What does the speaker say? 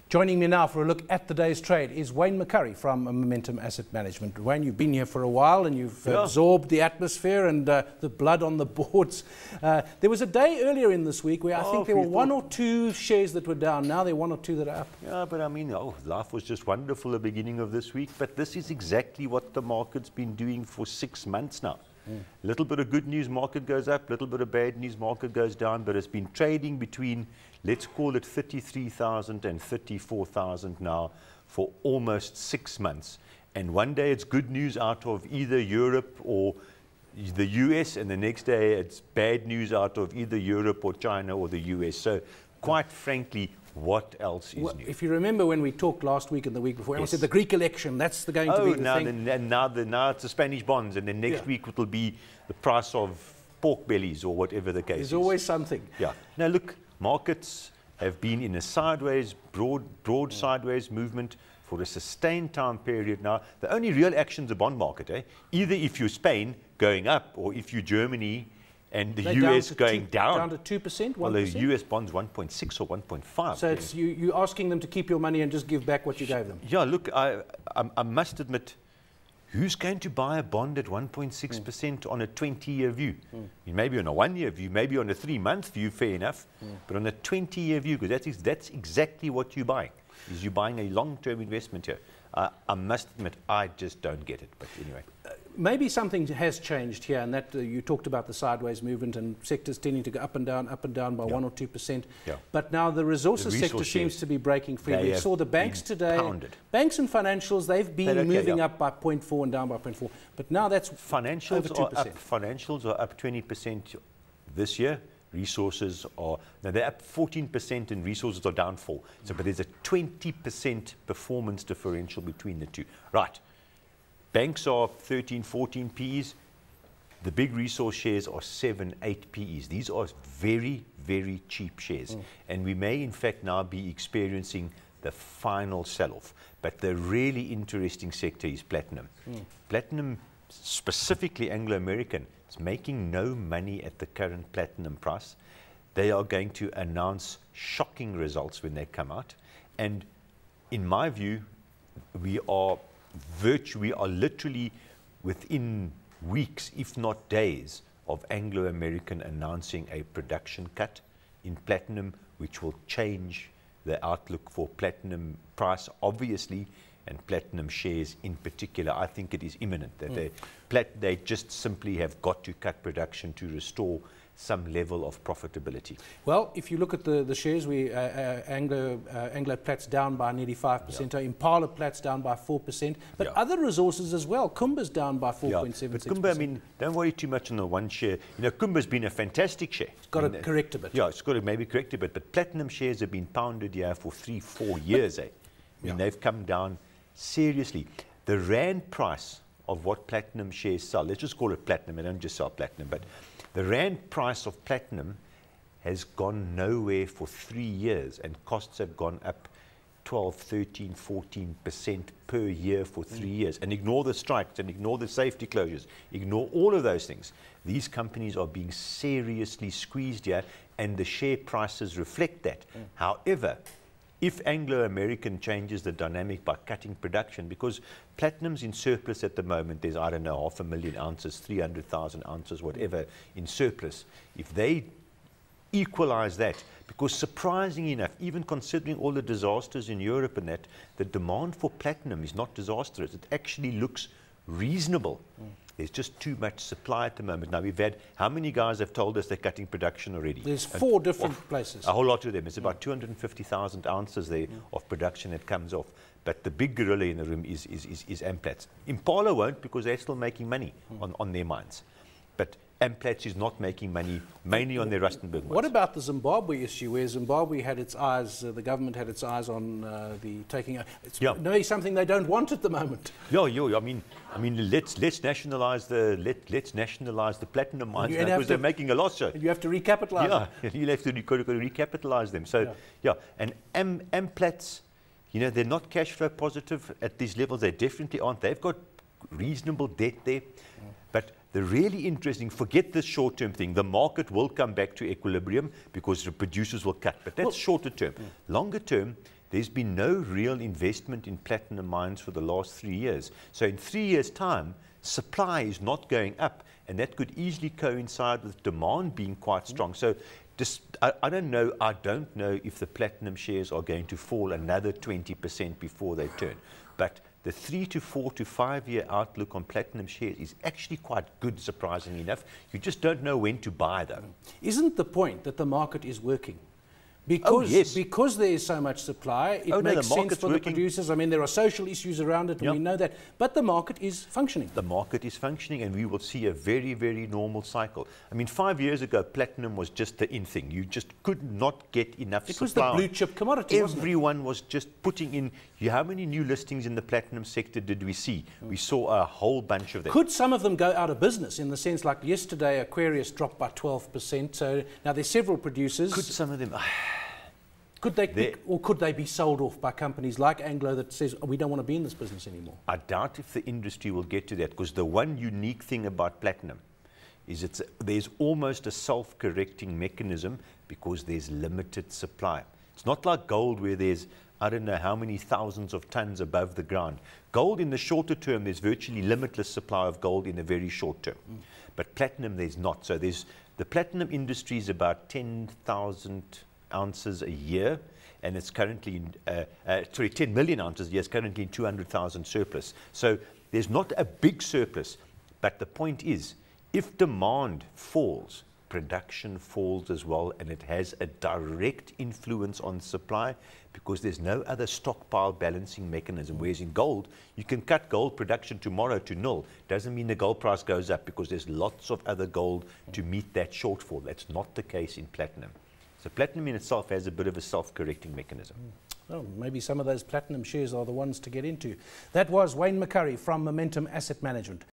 Joining me now for a look at the day's trade is Wayne McCurrie from Momentum Asset Management. Wayne, you've been here for a while and you've absorbed the atmosphere and the blood on the boards. There was a day earlier in this week where I think there were one or two shares that were down. Now there are one or two that are up. Yeah, but I mean, life was just wonderful at the beginning of this week. But this is exactly what the market's been doing for 6 months now. A little bit of good news, market goes up. Little bit of bad news, market goes down. But it's been trading between, let's call it 33,000 and 34,000 now for almost 6 months. And one day it's good news out of either Europe or the US, and the next day it's bad news out of either Europe or China or the US. So quite frankly, what else is new? If you remember when we talked last week and the week before, I said the Greek election, that's going to be the thing. Now it's the Spanish bonds, and then next week it will be the price of pork bellies or whatever the case is. There's always something. Yeah. Now look, markets have been in a sideways, broad sideways movement for a sustained time period now. The only real action is the bond market. Either if you're Spain going up, or if you're Germany and the US going down. Down to 2%, 1%? Well, the US bonds 1.6 or 1.5. So it's you're asking them to keep your money and just give back what you gave them. Yeah, look, I must admit, who's going to buy a bond at 1.6% on a 20-year view? Maybe on a 1-year view, maybe on a 3-month view, fair enough. But on a 20-year view, because that's exactly what you're buying, is you're buying a long-term investment here. I must admit, I just don't get it. But anyway. Maybe something has changed here, and that you talked about the sideways movement and sectors tending to go up and down by 1 or 2%. But now the resources sector seems to be breaking free. We saw the banks today. Banks and financials, they've been moving up by 0.4 and down by 0.4. But now that's financials over 2%. Are up. Financials are up 20% this year. Resources are, now they're up 14% and resources are down 4%. So, but there's a 20% performance differential between the two. Right. Banks are 13, 14 Ps. The big resource shares are 7, 8 Ps. These are very, very cheap shares. And we may, in fact, now be experiencing the final sell-off. But the really interesting sector is platinum. Platinum, specifically Anglo-American, is making no money at the current platinum price. They are going to announce shocking results when they come out. And in my view, we are literally within weeks, if not days, of Anglo-American announcing a production cut in platinum, which will change the outlook for platinum price, obviously, and platinum shares in particular. I think it is imminent that they just simply have got to cut production to restore some level of profitability. Well, if you look at the shares, Anglo Plat's down by nearly 5%, Impala Plat's down by 4%, but other resources as well. Kumba's down by 4.76%. But Kumba, I mean, don't worry too much on the one share. You know, Kumba's been a fantastic share. It's got to correct a bit. Yeah, it's got to maybe correct a bit, but platinum shares have been pounded here for 3-4 years. I mean, they've come down seriously. The rand price of what platinum shares sell, let's just call it platinum, I don't just sell platinum, but the rand price of platinum has gone nowhere for 3 years, and costs have gone up 12, 13, 14% per year for 3 years. And ignore the strikes and ignore the safety closures, ignore all of those things. These companies are being seriously squeezed here, and the share prices reflect that. However, if Anglo-American changes the dynamic by cutting production, because platinum's in surplus at the moment, there's, I don't know, 500,000 ounces, 300,000 ounces, whatever, in surplus. If they equalize that, because surprisingly enough, even considering all the disasters in Europe and that, the demand for platinum is not disastrous. It actually looks reasonable. There's just too much supply at the moment. Now, we've had, how many guys have told us they're cutting production already? There's 4 different places. A whole lot of them. It's about 250,000 ounces there of production that comes off. But the big gorilla in the room is Amplats. Impala won't, because they're still making money on their mines. But Amplats is not making money, mainly on their Rustenburg mines. What about the Zimbabwe issue, where Zimbabwe had its eyes, the government had its eyes on the taking? It's maybe something they don't want at the moment. I mean, let's nationalize the platinum mines now, because they're making a loss. So you have to recapitalize. You have to recapitalize them. So and Amplats, you know, they're not cash flow positive at these levels. They definitely aren't. They've got reasonable debt there, but the really interesting, forget this short-term thing. The market will come back to equilibrium because the producers will cut, but that's shorter term. Longer term, there's been no real investment in platinum mines for the last 3 years. So in 3 years' time, supply is not going up, and that could easily coincide with demand being quite strong. So I don't know if the platinum shares are going to fall another 20% before they turn. But the 3 to 4 to 5 year outlook on platinum shares is actually quite good, surprisingly enough. You just don't know when to buy, though. Isn't the point that the market is working? Because there is so much supply, it makes sense for the producers. I mean, there are social issues around it, and we know that. But the market is functioning. The market is functioning, and we will see a very, very normal cycle. I mean, 5 years ago, platinum was just the in thing. You just could not get enough supply. It was the blue chip commodity, wasn't it? Everyone was just putting in. How many new listings in the platinum sector did we see? We saw a whole bunch of them. Could some of them go out of business in the sense, like yesterday, Aquarius dropped by 12%. So now there's several producers. Could some of them... Could they be sold off by companies like Anglo that says, we don't want to be in this business anymore? I doubt if the industry will get to that, because the one unique thing about platinum is there's almost a self-correcting mechanism because there's limited supply. It's not like gold where there's, I don't know how many thousands of tons above the ground. Gold in the shorter term, there's virtually limitless supply of gold in the very short term. But platinum, there's not. So the platinum industry is about 10,000 ounces a year, and it's currently 10 million ounces a year. It's currently in 200,000 surplus. So there's not a big surplus, but the point is, if demand falls, production falls as well, and it has a direct influence on supply because there's no other stockpile balancing mechanism. Whereas in gold, you can cut gold production tomorrow to nil. Doesn't mean the gold price goes up because there's lots of other gold to meet that shortfall. That's not the case in platinum. So platinum in itself has a bit of a self-correcting mechanism. Well, maybe some of those platinum shares are the ones to get into. That was Wayne McCurrie from Momentum Asset Management.